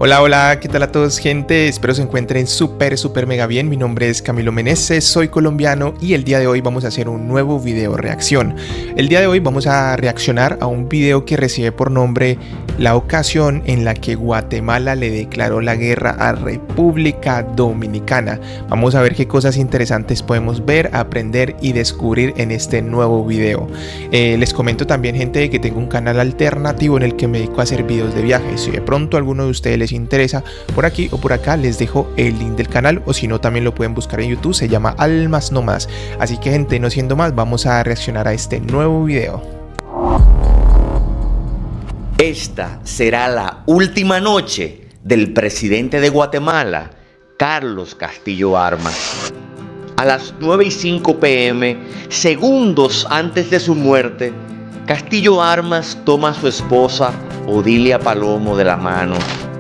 Hola, hola, ¿qué tal a todos, gente? Espero se encuentren súper mega bien. Mi nombre es Camilo Meneses, soy colombiano y el día de hoy vamos a hacer un nuevo video reacción. El día de hoy vamos a reaccionar a un video que recibe por nombre La ocasión en la que Guatemala le declaró la guerra a República Dominicana. Vamos a ver qué cosas interesantes podemos ver, aprender y descubrir en este nuevo video. Les comento también, gente, que tengo un canal alternativo en el que me dedico a hacer videos de viajes. Si de pronto alguno de ustedes les interesa, por aquí o por acá les dejo el link del canal, o si no también lo pueden buscar en YouTube, se llama Almas No Más. Así que, gente, no siendo más, vamos a reaccionar a este nuevo video. Esta será la última noche del presidente de Guatemala, Carlos Castillo Armas. A las 9:05 p.m., segundos antes de su muerte, Castillo Armas toma a su esposa Odilia Palomo de la mano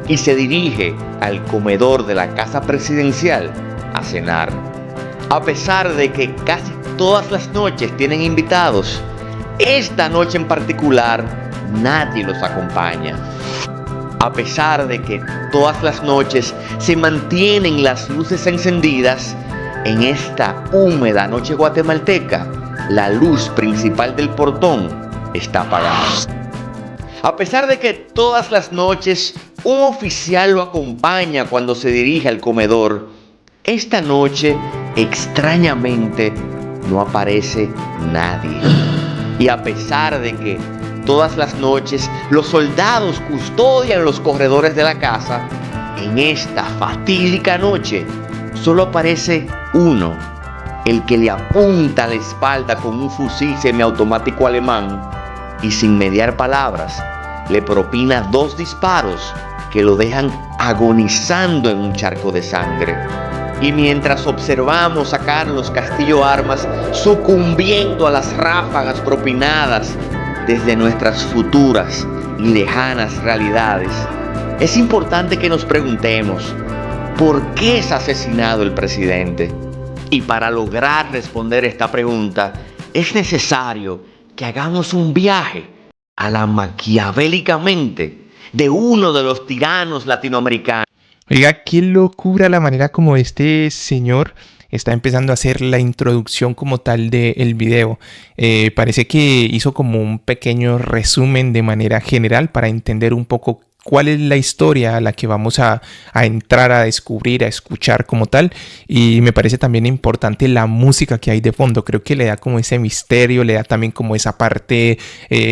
y se dirige al comedor de la casa presidencial a cenar. A pesar de que casi todas las noches tienen invitados, esta noche en particular nadie los acompaña. A pesar de que todas las noches se mantienen las luces encendidas, en esta húmeda noche guatemalteca, la luz principal del portón está apagada. A pesar de que todas las noches un oficial lo acompaña cuando se dirige al comedor, esta noche, extrañamente, no aparece nadie. Y a pesar de que todas las noches los soldados custodian los corredores de la casa, en esta fatídica noche solo aparece uno, el que le apunta a la espalda con un fusil semiautomático alemán y sin mediar palabras le propina 2 disparos que lo dejan agonizando en un charco de sangre. Y mientras observamos a Carlos Castillo Armas sucumbiendo a las ráfagas propinadas desde nuestras futuras y lejanas realidades, es importante que nos preguntemos, ¿por qué es asesinado el presidente? Y para lograr responder esta pregunta, es necesario que hagamos un viaje a la maquiavélica mente de uno de los tiranos latinoamericanos. Oiga, qué locura la manera como este señor está empezando a hacer la introducción como tal del video. Parece que hizo como un pequeño resumen de manera general para entender un poco cuál es la historia a la que vamos a entrar a descubrir, a escuchar como tal. Y me parece también importante la música que hay de fondo. Creo que le da como ese misterio, le da también como esa parte,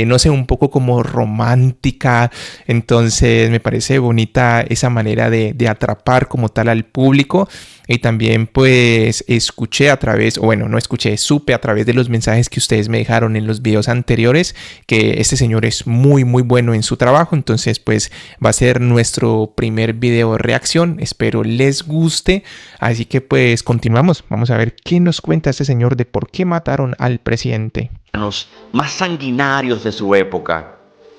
no sé, un poco como romántica. Entonces me parece bonita esa manera de atrapar como tal al público. Y también pues escuché a través, o bueno, no escuché, supe a través de los mensajes que ustedes me dejaron en los videos anteriores que este señor es muy bueno en su trabajo. Entonces pues va a ser nuestro primer video reacción, espero les guste. Así que pues continuamos, vamos a ver qué nos cuenta este señor de por qué mataron al presidente. Los más sanguinarios de su época,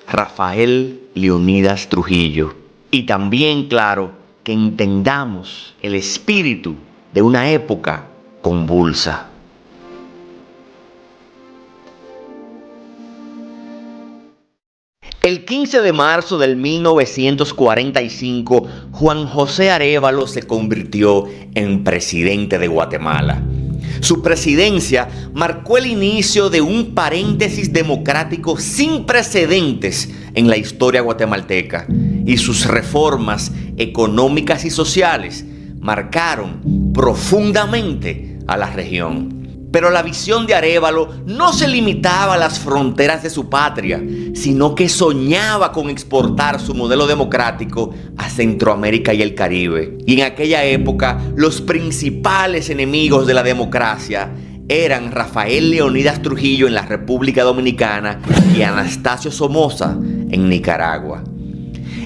Rafael Leonidas Trujillo. Y también, claro, que entendamos el espíritu de una época convulsa. El 15 de marzo del 1945, Juan José Arévalo se convirtió en presidente de Guatemala. Su presidencia marcó el inicio de un paréntesis democrático sin precedentes en la historia guatemalteca, y sus reformas económicas y sociales marcaron profundamente a la región. Pero la visión de Arévalo no se limitaba a las fronteras de su patria, sino que soñaba con exportar su modelo democrático a Centroamérica y el Caribe. Y en aquella época, los principales enemigos de la democracia eran Rafael Leonidas Trujillo en la República Dominicana y Anastasio Somoza en Nicaragua.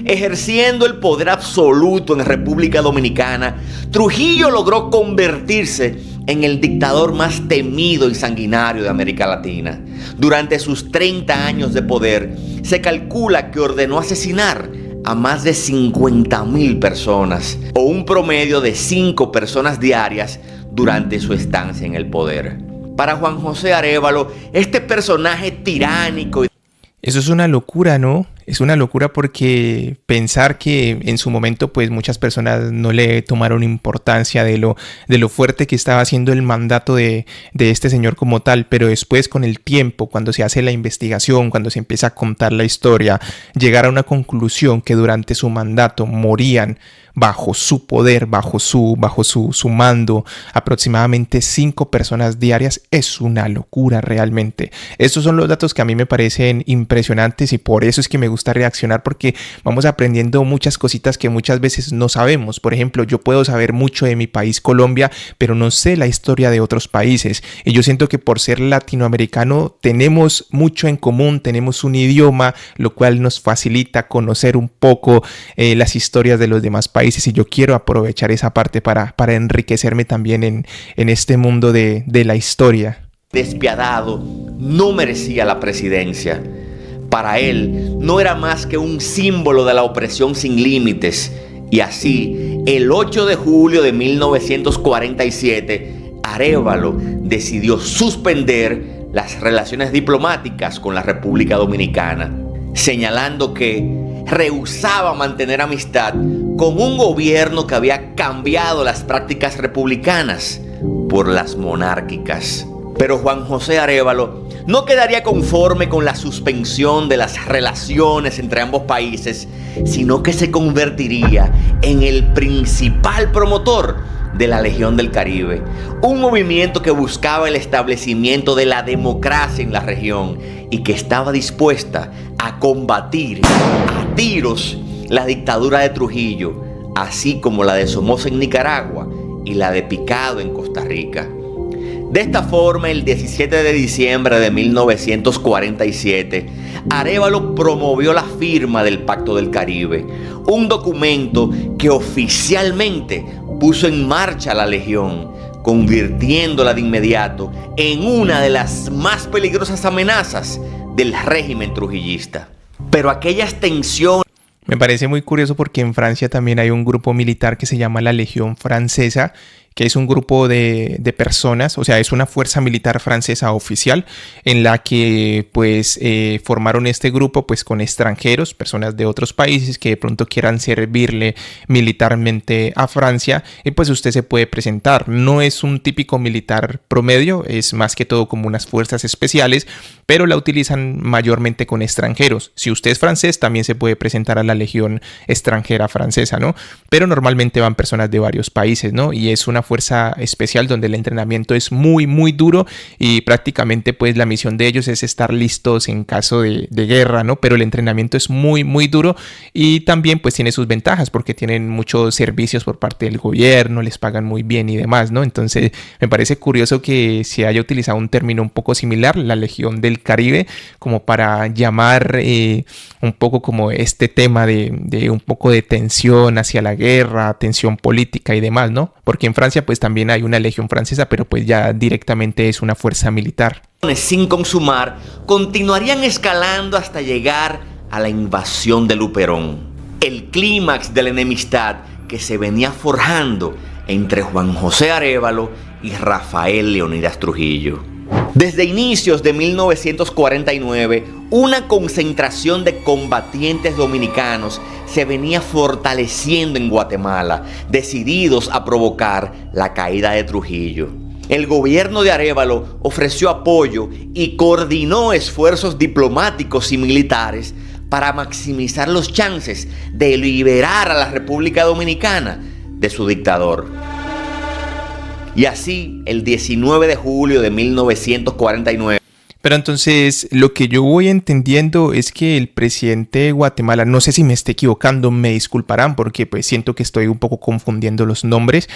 Ejerciendo el poder absoluto en República Dominicana, Trujillo logró convertirse en el dictador más temido y sanguinario de América Latina. Durante sus 30 años de poder, se calcula que ordenó asesinar a más de 50,000 personas, o un promedio de 5 personas diarias durante su estancia en el poder. Para Juan José Arévalo, este personaje tiránico... Eso es una locura, ¿no? Es una locura porque pensar que en su momento pues muchas personas no le tomaron importancia de lo fuerte que estaba haciendo el mandato de este señor como tal, pero después con el tiempo, cuando se hace la investigación, cuando se empieza a contar la historia, llegar a una conclusión que durante su mandato morían bajo su poder, bajo su mando, aproximadamente 5 personas diarias, es una locura realmente. Estos son los datos que a mí me parecen impresionantes y por eso es que me gusta reaccionar, porque vamos aprendiendo muchas cositas que muchas veces no sabemos. Por ejemplo, yo puedo saber mucho de mi país Colombia, pero no sé la historia de otros países, y yo siento que por ser latinoamericano tenemos mucho en común, tenemos un idioma, lo cual nos facilita conocer un poco las historias de los demás países, y yo quiero aprovechar esa parte para enriquecerme también en este mundo de la historia. Despiadado, no merecía la presidencia. Para él no era más que un símbolo de la opresión sin límites. Y así, el 8 de julio de 1947, Arévalo decidió suspender las relaciones diplomáticas con la República Dominicana, señalando que rehusaba mantener amistad con un gobierno que había cambiado las prácticas republicanas por las monárquicas. Pero Juan José Arévalo no quedaría conforme con la suspensión de las relaciones entre ambos países, sino que se convertiría en el principal promotor de la Legión del Caribe, un movimiento que buscaba el establecimiento de la democracia en la región y que estaba dispuesta a combatir a tiros la dictadura de Trujillo, así como la de Somoza en Nicaragua y la de Picado en Costa Rica. De esta forma, el 17 de diciembre de 1947, Arévalo promovió la firma del Pacto del Caribe, un documento que oficialmente puso en marcha la Legión, convirtiéndola de inmediato en una de las más peligrosas amenazas del régimen trujillista. Pero aquellas tensiones... Me parece muy curioso porque en Francia también hay un grupo militar que se llama la Legión Francesa, que es un grupo de personas, o sea, es una fuerza militar francesa oficial en la que pues formaron este grupo pues con extranjeros, personas de otros países que de pronto quieran servirle militarmente a Francia, y pues usted se puede presentar. No es un típico militar promedio, es más que todo como unas fuerzas especiales, pero la utilizan mayormente con extranjeros. Si usted es francés, también se puede presentar a la Legión extranjera francesa, ¿no? Pero normalmente van personas de varios países, ¿no? Y es una fuerza especial donde el entrenamiento es muy muy duro y prácticamente pues la misión de ellos es estar listos en caso de guerra, ¿no? Pero el entrenamiento es muy muy duro y también pues tiene sus ventajas porque tienen muchos servicios por parte del gobierno, les pagan muy bien y demás, ¿no? Entonces me parece curioso que se haya utilizado un término un poco similar, la Legión del Caribe, como para llamar un poco como este tema de un poco de tensión hacia la guerra, tensión política y demás, ¿no? Porque en Francia pues también hay una legión francesa, pero pues ya directamente es una fuerza militar. Sin consumar, continuarían escalando hasta llegar a la invasión de Luperón, el clímax de la enemistad que se venía forjando entre Juan José Arévalo y Rafael Leónidas Trujillo. Desde inicios de 1949, una concentración de combatientes dominicanos se venía fortaleciendo en Guatemala, decididos a provocar la caída de Trujillo. El gobierno de Arévalo ofreció apoyo y coordinó esfuerzos diplomáticos y militares para maximizar los chances de liberar a la República Dominicana de su dictador. Y así, el 19 de julio de 1949... Pero entonces lo que yo voy entendiendo es que el presidente de Guatemala, no sé si me esté equivocando, me disculparán porque pues siento que estoy un poco confundiendo los nombres.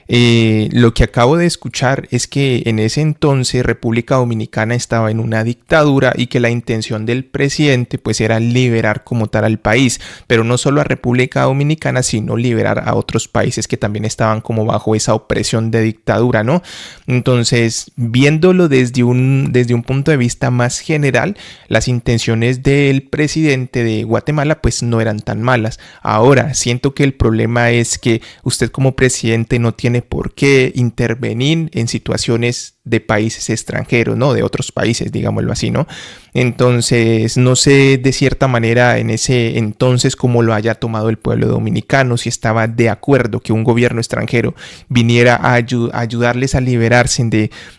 Lo que acabo de escuchar es que en ese entonces República Dominicana estaba en una dictadura y que la intención del presidente pues era liberar como tal al país, pero no solo a República Dominicana, sino liberar a otros países que también estaban como bajo esa opresión de dictadura, ¿no? Entonces, viéndolo desde un punto de vista más general, las intenciones del presidente de Guatemala pues no eran tan malas. Ahora, siento que el problema es que usted como presidente no tiene por qué intervenir en situaciones de países extranjeros, ¿no? De otros países, digámoslo así, ¿no? Entonces, no sé de cierta manera en ese entonces cómo lo haya tomado el pueblo dominicano, si estaba de acuerdo que un gobierno extranjero viniera a ayudarles a liberarse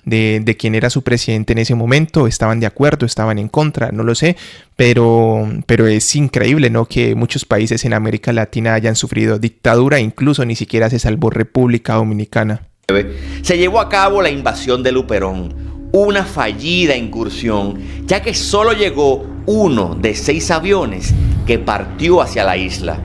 de quien era su presidente en ese momento, estaban de acuerdo, estaban en contra, no lo sé, pero es increíble, ¿no? Que muchos países en América Latina hayan sufrido dictadura, incluso ni siquiera se salvó República Dominicana. Se llevó a cabo la invasión de Luperón, una fallida incursión, ya que solo llegó uno de 6 aviones que partió hacia la isla.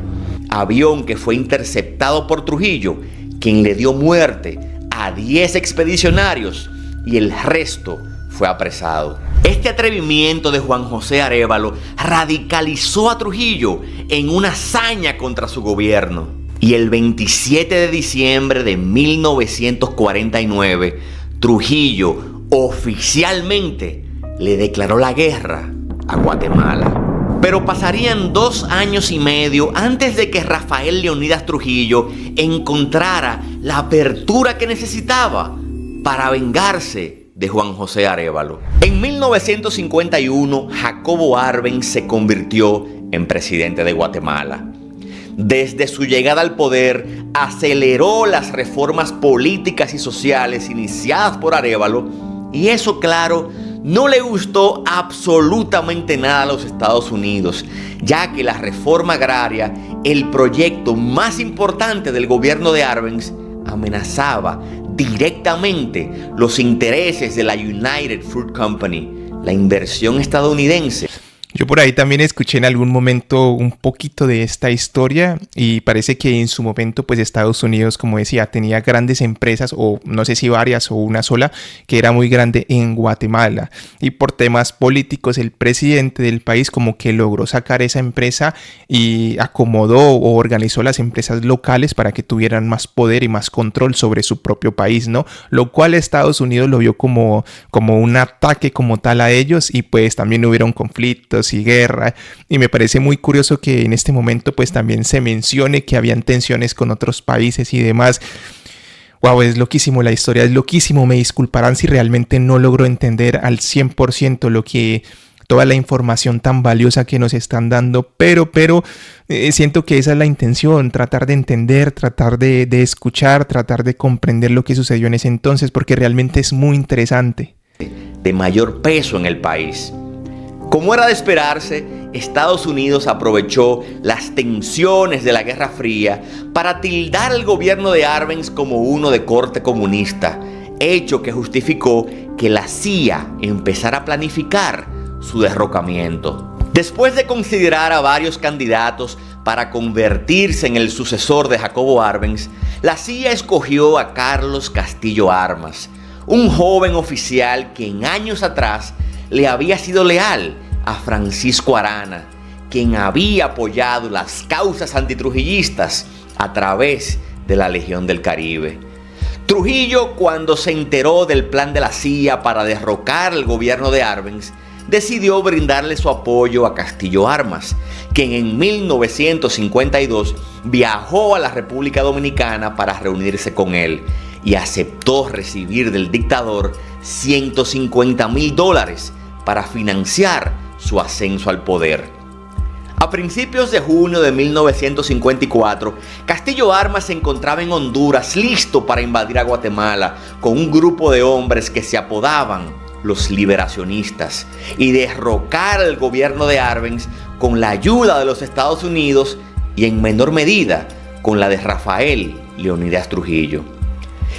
Avión que fue interceptado por Trujillo, quien le dio muerte a 10 expedicionarios y el resto fue apresado. Este atrevimiento de Juan José Arévalo radicalizó a Trujillo en una hazaña contra su gobierno. Y el 27 de diciembre de 1949, Trujillo oficialmente le declaró la guerra a Guatemala. Pero pasarían 2 años y medio antes de que Rafael Leónidas Trujillo encontrara la apertura que necesitaba para vengarse de Juan José Arévalo. En 1951, Jacobo Arbenz se convirtió en presidente de Guatemala. Desde su llegada al poder, aceleró las reformas políticas y sociales iniciadas por Arévalo, y eso, claro, no le gustó absolutamente nada a los Estados Unidos, ya que la reforma agraria, el proyecto más importante del gobierno de Arbenz, amenazaba directamente los intereses de la United Fruit Company, la inversión estadounidense. Yo por ahí también escuché en algún momento un poquito de esta historia y parece que en su momento pues Estados Unidos, como decía, tenía grandes empresas, o no sé si varias o una sola, que era muy grande en Guatemala, y por temas políticos el presidente del país como que logró sacar esa empresa y acomodó o organizó las empresas locales para que tuvieran más poder y más control sobre su propio país, ¿no? Lo cual Estados Unidos lo vio como un ataque como tal a ellos, y pues también hubieron conflictos y guerra, y me parece muy curioso que en este momento pues también se mencione que habían tensiones con otros países y demás. Wow, es loquísimo, la historia es loquísimo. Me disculparán si realmente no logro entender al 100% toda la información tan valiosa que nos están dando, pero siento que esa es la intención, tratar de entender, tratar de escuchar, tratar de comprender lo que sucedió en ese entonces, porque realmente es muy interesante. De mayor peso en el país. Como era de esperarse, Estados Unidos aprovechó las tensiones de la Guerra Fría para tildar al gobierno de Arbenz como uno de corte comunista, hecho que justificó que la CIA empezara a planificar su derrocamiento. Después de considerar a varios candidatos para convertirse en el sucesor de Jacobo Arbenz, la CIA escogió a Carlos Castillo Armas, un joven oficial que en años atrás le había sido leal a Francisco Arana, quien había apoyado las causas antitrujillistas a través de la Legión del Caribe. Trujillo, cuando se enteró del plan de la CIA para derrocar el gobierno de Arbenz, decidió brindarle su apoyo a Castillo Armas, quien en 1952 viajó a la República Dominicana para reunirse con él y aceptó recibir del dictador $150,000 para financiar su ascenso al poder. A principios de junio de 1954, Castillo Armas se encontraba en Honduras listo para invadir a Guatemala con un grupo de hombres que se apodaban los liberacionistas y derrocar al gobierno de Arbenz con la ayuda de los Estados Unidos y en menor medida con la de Rafael Leónidas Trujillo.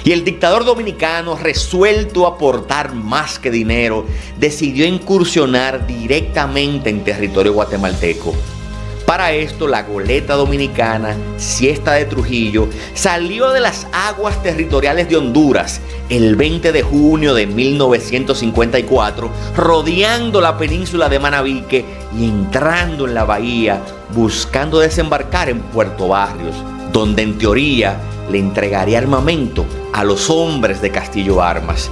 Y el dictador dominicano, resuelto a aportar más que dinero, decidió incursionar directamente en territorio guatemalteco. Para esto, la goleta dominicana, Siesta de Trujillo, salió de las aguas territoriales de Honduras el 20 de junio de 1954, rodeando la península de Manabique y entrando en la bahía, buscando desembarcar en Puerto Barrios, donde en teoría le entregaría armamento a los hombres de Castillo Armas.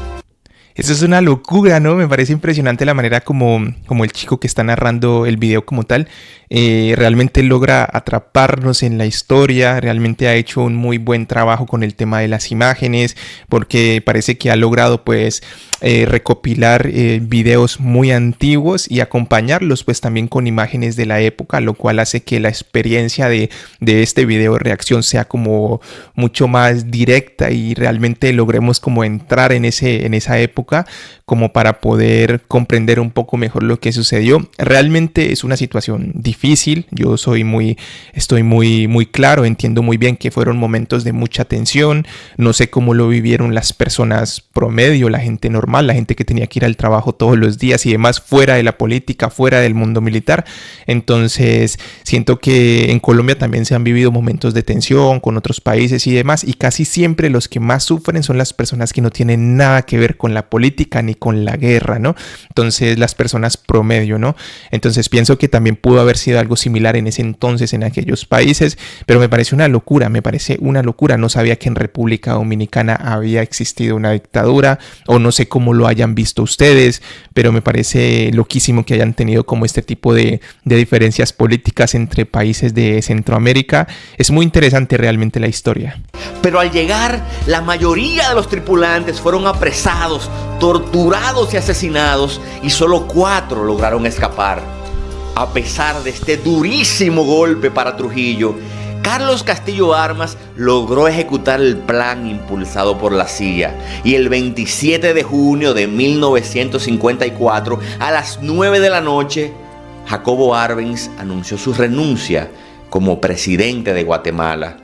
Eso es una locura, ¿no? Me parece impresionante la manera como el chico que está narrando el video como tal realmente logra atraparnos en la historia, realmente ha hecho un muy buen trabajo con el tema de las imágenes, porque parece que ha logrado pues recopilar videos muy antiguos y acompañarlos pues también con imágenes de la época, lo cual hace que la experiencia de este video de reacción sea como mucho más directa y realmente logremos como entrar en esa época como para poder comprender un poco mejor lo que sucedió. Realmente es una situación difícil, yo estoy muy claro, entiendo muy bien que fueron momentos de mucha tensión, no sé cómo lo vivieron las personas promedio, la gente normal, la gente que tenía que ir al trabajo todos los días y demás, fuera de la política, fuera del mundo militar. Entonces siento que en Colombia también se han vivido momentos de tensión con otros países y demás, y casi siempre los que más sufren son las personas que no tienen nada que ver con la política ni con la guerra, ¿no? Entonces las personas promedio, ¿no? Entonces pienso que también pudo haber sido algo similar en ese entonces en aquellos países, pero me parece una locura, no sabía que en República Dominicana había existido una dictadura, o no sé cómo lo hayan visto ustedes, pero me parece loquísimo que hayan tenido como este tipo de diferencias políticas entre países de Centroamérica. Es muy interesante realmente la historia. Pero al llegar, la mayoría de los tripulantes fueron apresados, torturados y asesinados, y solo 4 lograron escapar. A pesar de este durísimo golpe para Trujillo, Carlos Castillo Armas logró ejecutar el plan impulsado por la CIA, y el 27 de junio de 1954, a las 9 de la noche, Jacobo Arbenz anunció su renuncia como presidente de Guatemala,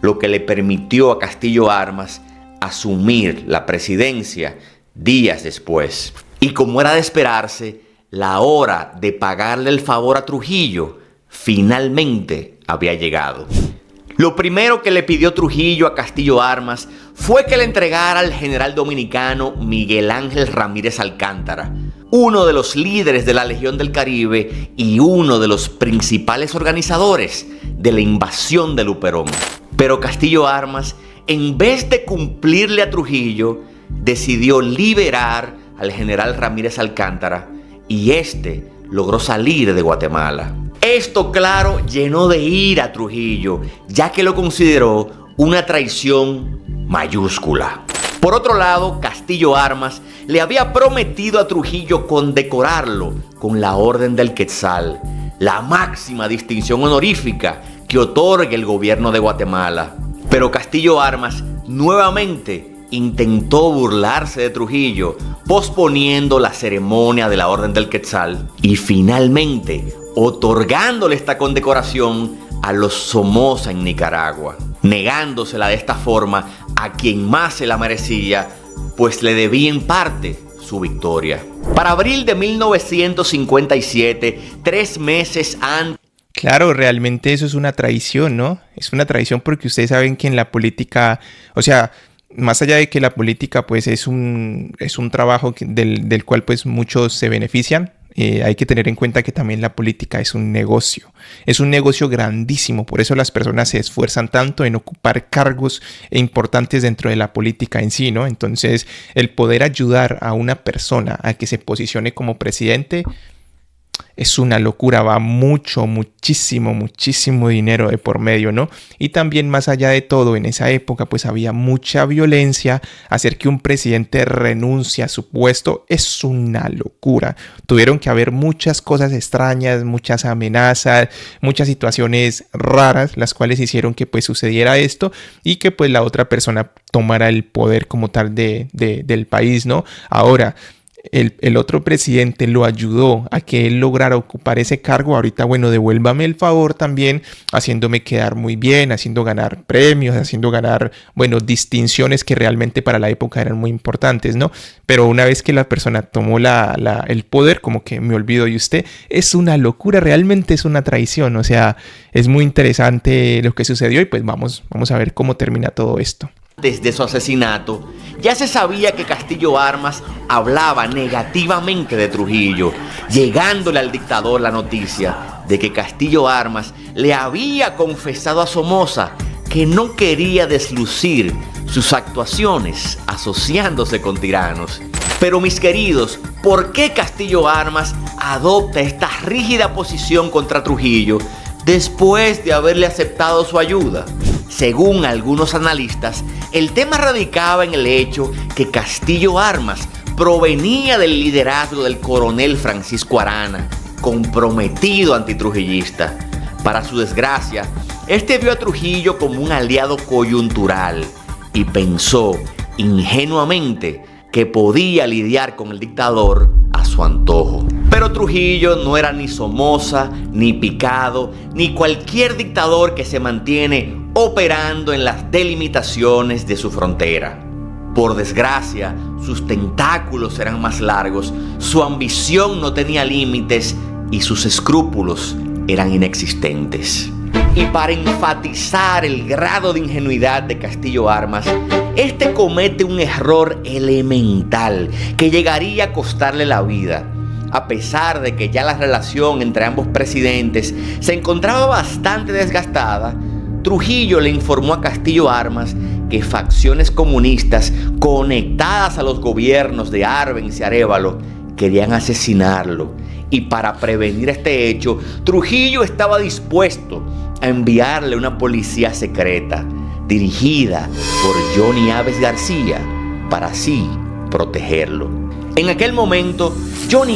lo que le permitió a Castillo Armas asumir la presidencia días después. Y como era de esperarse, la hora de pagarle el favor a Trujillo finalmente había llegado. Lo primero que le pidió Trujillo a Castillo Armas fue que le entregara al general dominicano Miguel Ángel Ramírez Alcántara, uno de los líderes de la Legión del Caribe y uno de los principales organizadores de la invasión de Luperón. Pero Castillo Armas, en vez de cumplirle a Trujillo, decidió liberar al general Ramírez Alcántara, y este logró salir de Guatemala. Esto, claro, llenó de ira a Trujillo, ya que lo consideró una traición mayúscula. Por otro lado, Castillo Armas le había prometido a Trujillo condecorarlo con la Orden del Quetzal, la máxima distinción honorífica que otorga el gobierno de Guatemala. Pero Castillo Armas nuevamente intentó burlarse de Trujillo, posponiendo la ceremonia de la Orden del Quetzal y finalmente otorgándole esta condecoración a los Somoza en Nicaragua, negándosela de esta forma a quien más se la merecía, pues le debía en parte su victoria. Para abril de 1957, 3 meses antes... Claro, realmente eso es una traición, ¿no? Es una traición porque ustedes saben que en la política, o sea, más allá de que la política pues es un trabajo del cual pues muchos se benefician, hay que tener en cuenta que también la política es un negocio grandísimo, por eso las personas se esfuerzan tanto en ocupar cargos importantes dentro de la política en sí, ¿no? Entonces, el poder ayudar a una persona a que se posicione como presidente es una locura, va muchísimo dinero de por medio, ¿no? Y también más allá de todo, en esa época pues había mucha violencia. Hacer que un presidente renuncie a su puesto es una locura. Tuvieron que haber muchas cosas extrañas, muchas amenazas, muchas situaciones raras, las cuales hicieron que pues sucediera esto y que pues la otra persona tomara el poder como tal del país, ¿no? Ahora, el otro presidente lo ayudó a que él lograra ocupar ese cargo. Ahorita, bueno, devuélvame el favor también, haciéndome quedar muy bien, haciendo ganar premios, haciendo ganar, bueno, distinciones que realmente para la época eran muy importantes, ¿no? Pero una vez que la persona tomó el poder, como que me olvido de usted, es una locura, realmente es una traición. O sea, es muy interesante lo que sucedió y pues vamos a ver cómo termina todo esto. Desde su asesinato, ya se sabía que Castillo Armas hablaba negativamente de Trujillo, llegándole al dictador la noticia de que Castillo Armas le había confesado a Somoza que no quería deslucir sus actuaciones asociándose con tiranos. Pero mis queridos, ¿por qué Castillo Armas adopta esta rígida posición contra Trujillo después de haberle aceptado su ayuda? Según algunos analistas, el tema radicaba en el hecho que Castillo Armas provenía del liderazgo del coronel Francisco Arana, comprometido antitrujillista. Para su desgracia, este vio a Trujillo como un aliado coyuntural y pensó ingenuamente que podía lidiar con el dictador a su antojo. Pero Trujillo no era ni Somoza, ni Picado, ni cualquier dictador que se mantiene operando en las delimitaciones de su frontera. Por desgracia, sus tentáculos eran más largos, su ambición no tenía límites y sus escrúpulos eran inexistentes. Y para enfatizar el grado de ingenuidad de Castillo Armas, este comete un error elemental que llegaría a costarle la vida. A pesar de que ya la relación entre ambos presidentes se encontraba bastante desgastada, Trujillo le informó a Castillo Armas que facciones comunistas conectadas a los gobiernos de Arbenz y Arévalo querían asesinarlo. Y para prevenir este hecho, Trujillo estaba dispuesto a enviarle una policía secreta dirigida por Johnny Aves García para así protegerlo. En aquel momento, Johnny...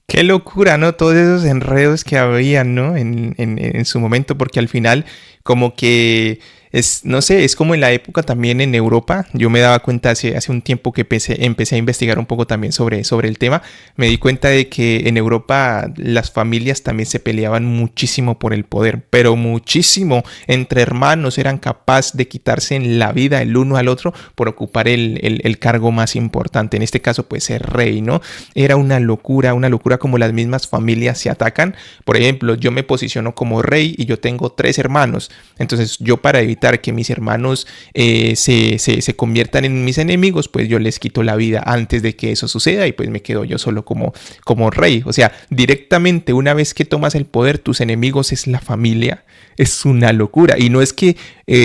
Qué locura, ¿no? Todos esos enredos que habían, ¿no? En su momento, porque al final como que es, no sé, es como en la época también en Europa. Yo me daba cuenta hace un tiempo que empecé a investigar un poco también sobre el tema. Me di cuenta de que en Europa las familias también se peleaban muchísimo por el poder, pero muchísimo. Entre hermanos eran capaces de quitarse en la vida el uno al otro por ocupar el cargo más importante. En este caso, pues ser rey, ¿no? Era una locura como las mismas familias se atacan. Por ejemplo, yo me posiciono como rey y yo tengo 3 hermanos. Entonces, yo para evitar que mis hermanos se conviertan en mis enemigos, pues yo les quito la vida antes de que eso suceda y pues me quedo yo solo como rey. O sea, directamente una vez que tomas el poder, tus enemigos es la familia. Es una locura. Y no es que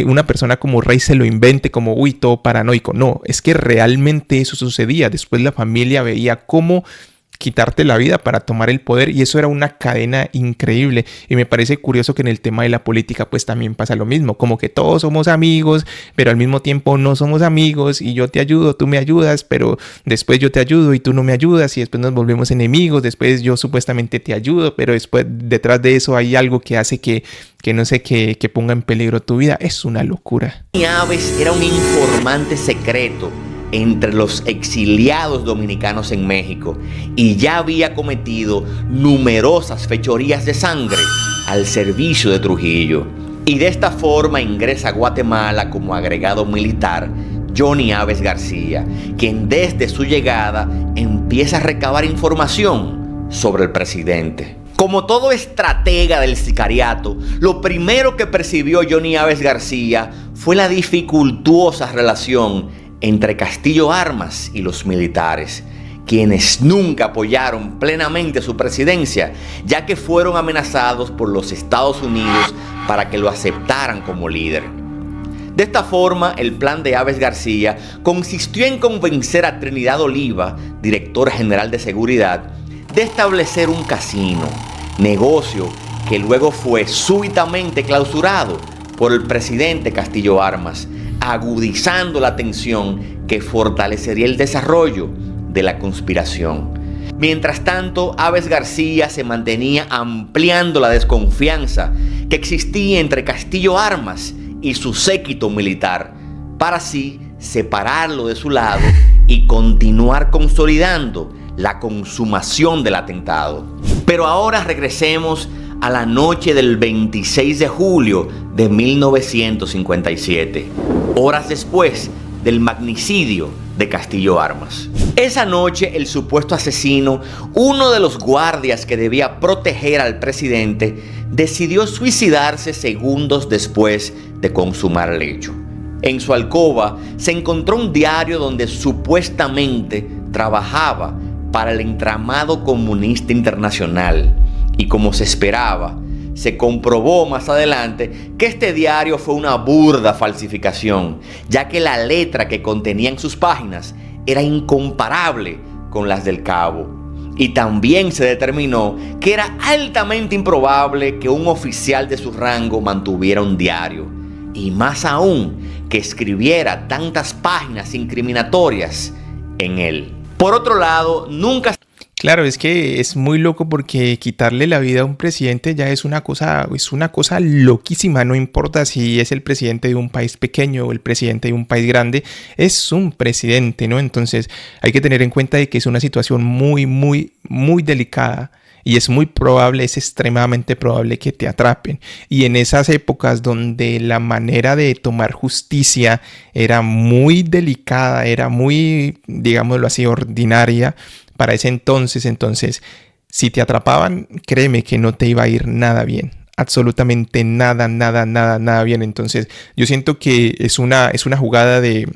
una persona como rey se lo invente como, uy, todo paranoico. No, es que realmente eso sucedía. Después la familia veía cómo quitarte la vida para tomar el poder y eso era una cadena increíble. Y me parece curioso que en el tema de la política pues también pasa lo mismo, como que todos somos amigos, pero al mismo tiempo no somos amigos y yo te ayudo, tú me ayudas, pero después yo te ayudo y tú no me ayudas y después nos volvemos enemigos, después yo supuestamente te ayudo, pero después detrás de eso hay algo que hace que no sé, que ponga en peligro tu vida. Es una locura. Aves era un informante secreto entre los exiliados dominicanos en México y ya había cometido numerosas fechorías de sangre al servicio de Trujillo. Y de esta forma ingresa a Guatemala como agregado militar Johnny Aves García, quien desde su llegada empieza a recabar información sobre el presidente. Como todo estratega del sicariato, lo primero que percibió Johnny Aves García fue la dificultuosa relación entre Castillo Armas y los militares, quienes nunca apoyaron plenamente su presidencia, ya que fueron amenazados por los Estados Unidos para que lo aceptaran como líder. De esta forma, el plan de Aves García consistió en convencer a Trinidad Oliva, director general de seguridad, de establecer un casino, negocio que luego fue súbitamente clausurado por el presidente Castillo Armas, agudizando la tensión que fortalecería el desarrollo de la conspiración. Mientras tanto, Aves García se mantenía ampliando la desconfianza que existía entre Castillo Armas y su séquito militar, para así separarlo de su lado y continuar consolidando la consumación del atentado. Pero ahora regresemos a la noche del 26 de julio de 1957, horas después del magnicidio de Castillo Armas. Esa noche, el supuesto asesino, uno de los guardias que debía proteger al presidente, decidió suicidarse segundos después de consumar el hecho. En su alcoba se encontró un diario donde supuestamente trabajaba para el entramado comunista internacional. Y como se esperaba, se comprobó más adelante que este diario fue una burda falsificación, ya que la letra que contenía en sus páginas era incomparable con las del Cabo. Y también se determinó que era altamente improbable que un oficial de su rango mantuviera un diario, y más aún que escribiera tantas páginas incriminatorias en él. Por otro lado, nunca... Claro, es que es muy loco porque quitarle la vida a un presidente ya es una cosa loquísima. No importa si es el presidente de un país pequeño o el presidente de un país grande, es un presidente, ¿no? Entonces hay que tener en cuenta de que es una situación muy, muy, muy delicada. Y es muy probable, es extremadamente probable que te atrapen. Y en esas épocas donde la manera de tomar justicia era muy delicada, era muy, digámoslo así, ordinaria para ese entonces, si te atrapaban, créeme que no te iba a ir nada bien. Absolutamente nada bien. Entonces yo siento que es una jugada de...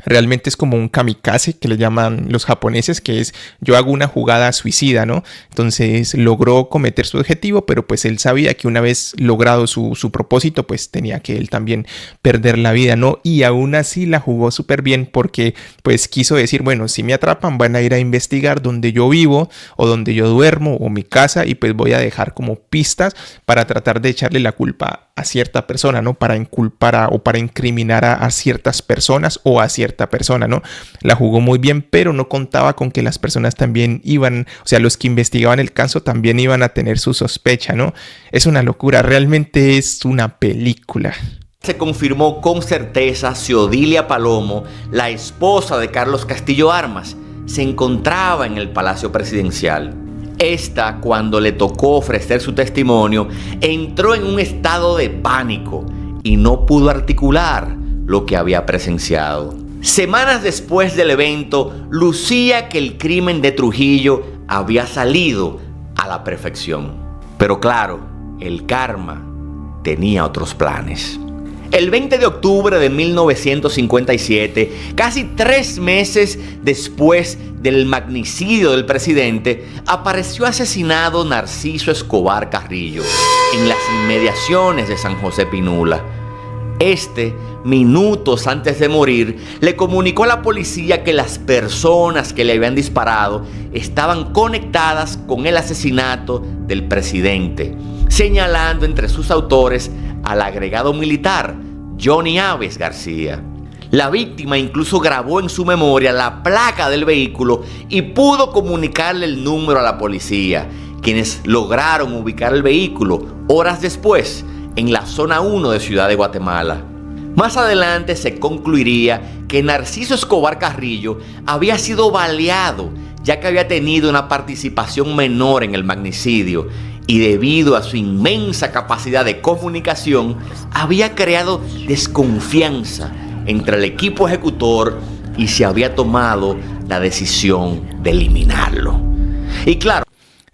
Realmente es como un kamikaze que le llaman los japoneses, que es yo hago una jugada suicida, ¿no? Entonces logró cometer su objetivo, pero pues él sabía que una vez logrado su propósito, pues tenía que él también perder la vida, ¿no? Y aún así la jugó súper bien porque pues quiso decir, bueno, si me atrapan van a ir a investigar donde yo vivo o donde yo duermo o mi casa y pues voy a dejar como pistas para tratar de echarle la culpa a cierta persona, ¿no? Para inculpar o para incriminar a ciertas personas o a cierta persona, ¿no? La jugó muy bien, pero no contaba con que las personas también iban, o sea, los que investigaban el caso también iban a tener su sospecha, ¿no? Es una locura, realmente es una película. Se confirmó con certeza si Odilia Palomo, la esposa de Carlos Castillo Armas, se encontraba en el Palacio Presidencial. Esta, cuando le tocó ofrecer su testimonio, entró en un estado de pánico y no pudo articular lo que había presenciado. Semanas después del evento, lucía que el crimen de Trujillo había salido a la perfección. Pero claro, el karma tenía otros planes. El 20 de octubre de 1957, casi 3 meses después del magnicidio del presidente, apareció asesinado Narciso Escobar Carrillo en las inmediaciones de San José Pinula. Minutos antes de morir, le comunicó a la policía que las personas que le habían disparado estaban conectadas con el asesinato del presidente, señalando entre sus autores al agregado militar Johnny Aves García. La víctima incluso grabó en su memoria la placa del vehículo y pudo comunicarle el número a la policía, quienes lograron ubicar el vehículo horas después en la zona 1 de Ciudad de Guatemala. Más adelante se concluiría que Narciso Escobar Carrillo había sido baleado, ya que había tenido una participación menor en el magnicidio y debido a su inmensa capacidad de comunicación, había creado desconfianza entre el equipo ejecutor y se había tomado la decisión de eliminarlo. Y claro,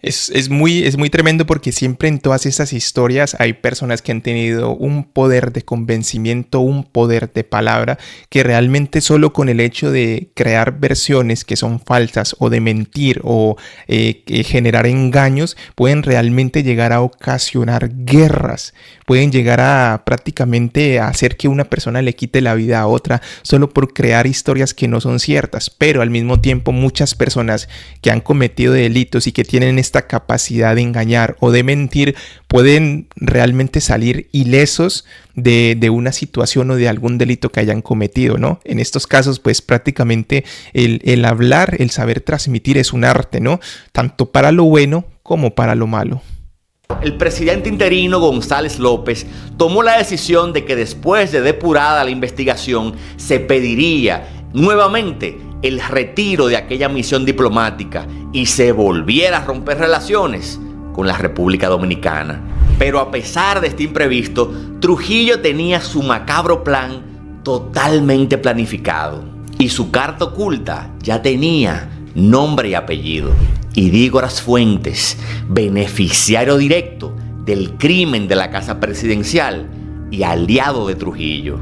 Es muy tremendo porque siempre en todas estas historias hay personas que han tenido un poder de convencimiento, un poder de palabra, que realmente solo con el hecho de crear versiones que son falsas o de mentir o generar engaños pueden realmente llegar a ocasionar guerras, pueden llegar a prácticamente hacer que una persona le quite la vida a otra solo por crear historias que no son ciertas. Pero al mismo tiempo muchas personas que han cometido delitos y que tienen esta capacidad de engañar o de mentir pueden realmente salir ilesos de una situación o de algún delito que hayan cometido, ¿no? En estos casos, pues prácticamente el hablar, el saber transmitir es un arte, ¿no? Tanto para lo bueno como para lo malo. El presidente interino González López tomó la decisión de que después de depurada la investigación se pediría nuevamente el retiro de aquella misión diplomática y se volviera a romper relaciones con la República Dominicana. Pero a pesar de este imprevisto, Trujillo tenía su macabro plan totalmente planificado y su carta oculta ya tenía nombre y apellido: Idígoras Fuentes, beneficiario directo del crimen de la Casa Presidencial y aliado de Trujillo.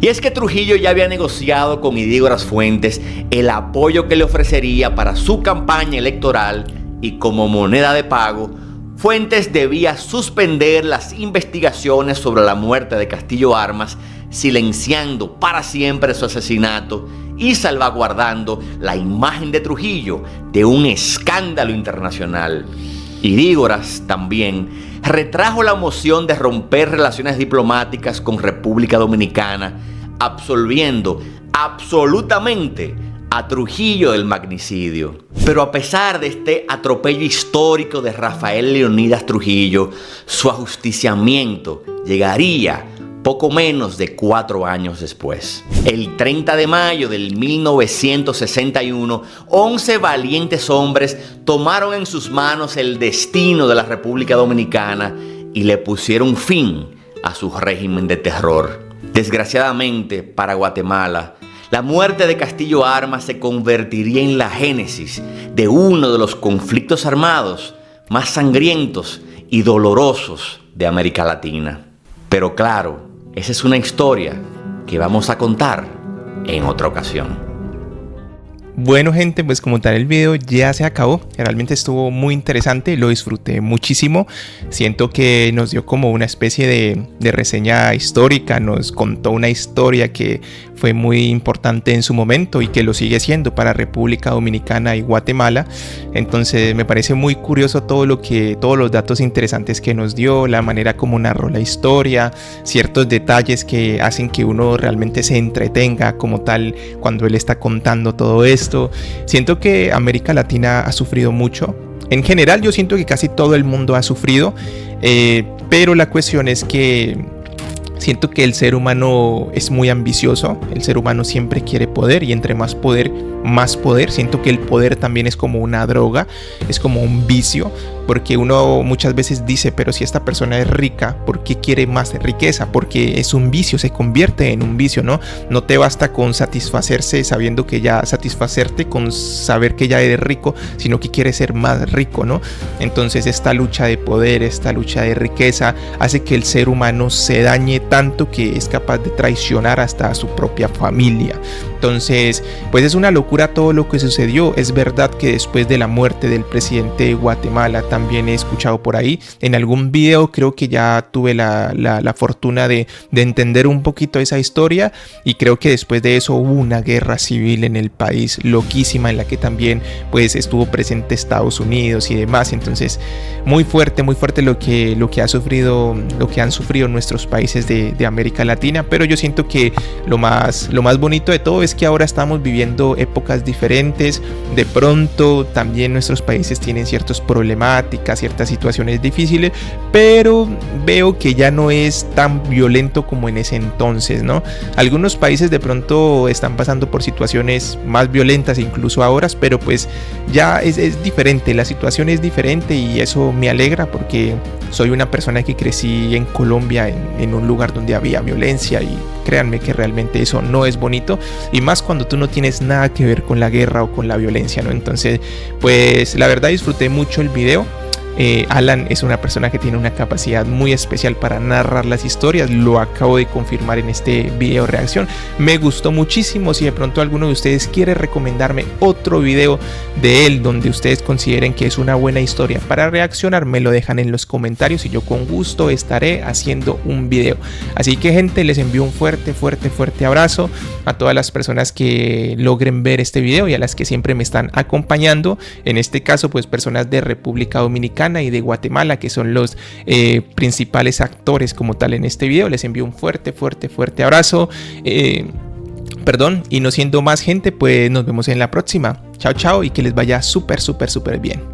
Y es que Trujillo ya había negociado con Idígoras Fuentes el apoyo que le ofrecería para su campaña electoral y como moneda de pago, Fuentes debía suspender las investigaciones sobre la muerte de Castillo Armas, silenciando para siempre su asesinato y salvaguardando la imagen de Trujillo de un escándalo internacional. Idígoras también retrajo la moción de romper relaciones diplomáticas con República Dominicana, absolviendo absolutamente a Trujillo del magnicidio. Pero a pesar de este atropello histórico de Rafael Leónidas Trujillo, su ajusticiamiento llegaría poco menos de 4 años después. El 30 de mayo del 1961, 11 valientes hombres tomaron en sus manos el destino de la República Dominicana y le pusieron fin a su régimen de terror. Desgraciadamente para Guatemala, la muerte de Castillo Armas se convertiría en la génesis de uno de los conflictos armados más sangrientos y dolorosos de América Latina. Pero claro, esa es una historia que vamos a contar en otra ocasión. Bueno, gente, pues como tal el video ya se acabó. Realmente estuvo muy interesante, lo disfruté muchísimo. Siento que nos dio como una especie de reseña histórica, nos contó una historia que fue muy importante en su momento y que lo sigue siendo para República Dominicana y Guatemala. Entonces me parece muy curioso todos los datos interesantes que nos dio, la manera como narró la historia, ciertos detalles que hacen que uno realmente se entretenga como tal cuando él está contando todo esto. Siento que América Latina ha sufrido mucho. En general yo siento que casi todo el mundo ha sufrido, pero la cuestión es que siento que el ser humano es muy ambicioso, el ser humano siempre quiere poder y entre más poder, más poder. Siento que el poder también es como una droga, es como un vicio, porque uno muchas veces dice, pero si esta persona es rica, ¿por qué quiere más riqueza? Porque es un vicio, se convierte en un vicio, ¿no? No te basta con satisfacerte con saber que ya eres rico, sino que quieres ser más rico, ¿no? Entonces esta lucha de poder, esta lucha de riqueza hace que el ser humano se dañe tanto que es capaz de traicionar hasta a su propia familia. Entonces, pues es una locura todo lo que sucedió. Es verdad que después de la muerte del presidente de Guatemala, también he escuchado por ahí, en algún video creo que ya tuve la fortuna de entender un poquito esa historia, y creo que después de eso hubo una guerra civil en el país loquísima en la que también pues estuvo presente Estados Unidos y demás. Entonces muy fuerte lo que han sufrido nuestros países de América Latina. Pero yo siento que lo más bonito de todo es que ahora estamos viviendo épocas diferentes. De pronto también nuestros países tienen ciertas problemáticas, ciertas situaciones difíciles, pero veo que ya no es tan violento como en ese entonces, ¿no? Algunos países de pronto están pasando por situaciones más violentas incluso ahora, pero pues ya es diferente, la situación es diferente y eso me alegra porque soy una persona que crecí en Colombia en un lugar donde había violencia, y créanme que realmente eso no es bonito, y más cuando tú no tienes nada que ver con la guerra o con la violencia, ¿no? Entonces pues la verdad disfruté mucho el video. Alan es una persona que tiene una capacidad muy especial para narrar las historias, lo acabo de confirmar en este video reacción. Me gustó muchísimo. Si de pronto alguno de ustedes quiere recomendarme otro video de él donde ustedes consideren que es una buena historia para reaccionar, me lo dejan en los comentarios y yo con gusto estaré haciendo un video. Así que, gente, les envío un fuerte abrazo a todas las personas que logren ver este video y a las que siempre me están acompañando, en este caso pues personas de República Dominicana y de Guatemala, que son los principales actores como tal en este video. Les envío un fuerte abrazo. Y no siendo más, gente, pues nos vemos en la próxima. Chao y que les vaya súper bien.